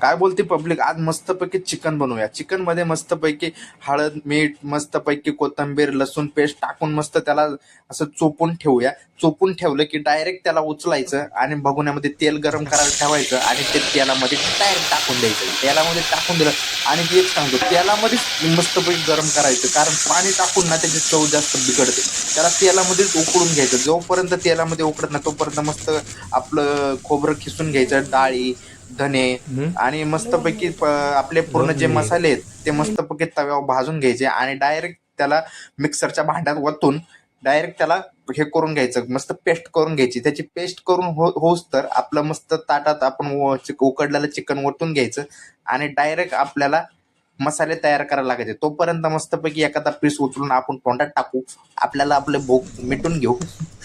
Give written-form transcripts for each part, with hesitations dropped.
काय बोलते पब्लिक, आज मस्तपैकी चिकन बनवूया. चिकन मध्ये मस्तपैकी हळद, मीठ, मस्तपैकी कोथिंबीर, लसूण पेस्ट टाकून मस्त त्याला असं चोपून ठेवूया. चोपून ठेवलं की डायरेक्ट त्याला उचलायचं आणि भगोन्यामध्ये तेल गरम करायला ठेवायचं आणि ते तेलामध्ये डायरेक्ट टाकून द्यायचं. तेलामध्ये टाकून दिलं आणि ते एक सांगतो, तेलामध्येच मस्तपैकी गरम करायचं, कारण पाणी टाकून ना त्याची चव जास्त बिघडते. त्याला तेलामध्येच उकळून घ्यायचं. जोपर्यंत तेलामध्ये उकडत ना तोपर्यंत मस्त आपलं खोबरं खिसून घ्यायचं, डाळी, धने आणि मस्तपैकी आपले पूर्ण जे मसाले आहेत ते मस्तपैकी तव्यावर भाजून घ्यायचे आणि डायरेक्ट त्याला मिक्सरच्या भांड्यात वतून डायरेक्ट त्याला हे करून घ्यायचं, मस्त पेस्ट करून घ्यायची. त्याची पेस्ट करून होऊस तर आपलं मस्त ताटात आपण उकडलेलं चिकन ओतून घ्यायचं आणि डायरेक्ट आपल्याला मसाले तयार करायला लागायचे. तोपर्यंत मस्तपैकी एखादा पीस उचलून आपण तोंडात टाकू, आपल्याला आपले भूक मिटून घेऊ.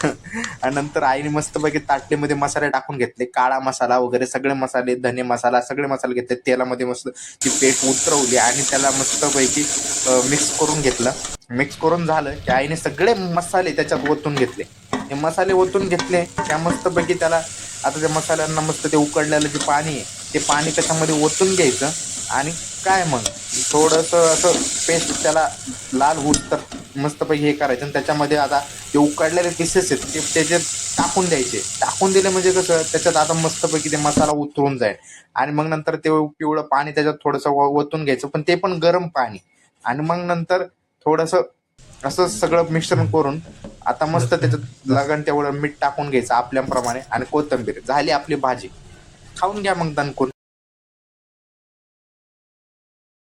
आणि नंतर आईने मस्तपैकी ताटलीमध्ये मसाले टाकून घेतले, काळा मसाला वगैरे सगळे मसाले, धने मसाला, सगळे मसाले घेतले. तेलामध्ये मस्त ती पेस्ट उतरवली आणि त्याला मस्तपैकी मिक्स करून घेतलं. मिक्स करून झालं की आईने सगळे मसाले त्याच्यात ओतून घेतले. हे मसाले ओतून घेतले त्या मस्तपैकी त्याला, आता त्या मसाल्यांना मस्त ते उकडलेलं जे पाणी आहे ते पाणी त्याच्यामध्ये ओतून घ्यायचं आणि काय मग थोडंसं असं पेस्ट त्याला लाल होत तर मस्तपैकी हे करायचं आणि त्याच्यामध्ये आता ते उकडलेले पीसेस आहेत ते त्याच्यात टाकून द्यायचे. टाकून दिले म्हणजे कसं त्याच्यात आता मस्तपैकी ते मसाला उतरून जाईल आणि मग नंतर ते पिवळं पाणी त्याच्यात थोडंसं ओतून घ्यायचं, पण ते पण गरम पाणी. आणि मग नंतर थोडंसं असं सगळं मिश्रण करून आता मस्त त्याच्यात लागण तेवढं मीठ टाकून घ्यायचं आपल्याप्रमाणे आणि कोथिंबीर. झाली आपली भाजी. खाऊन घ्या मग दणकून.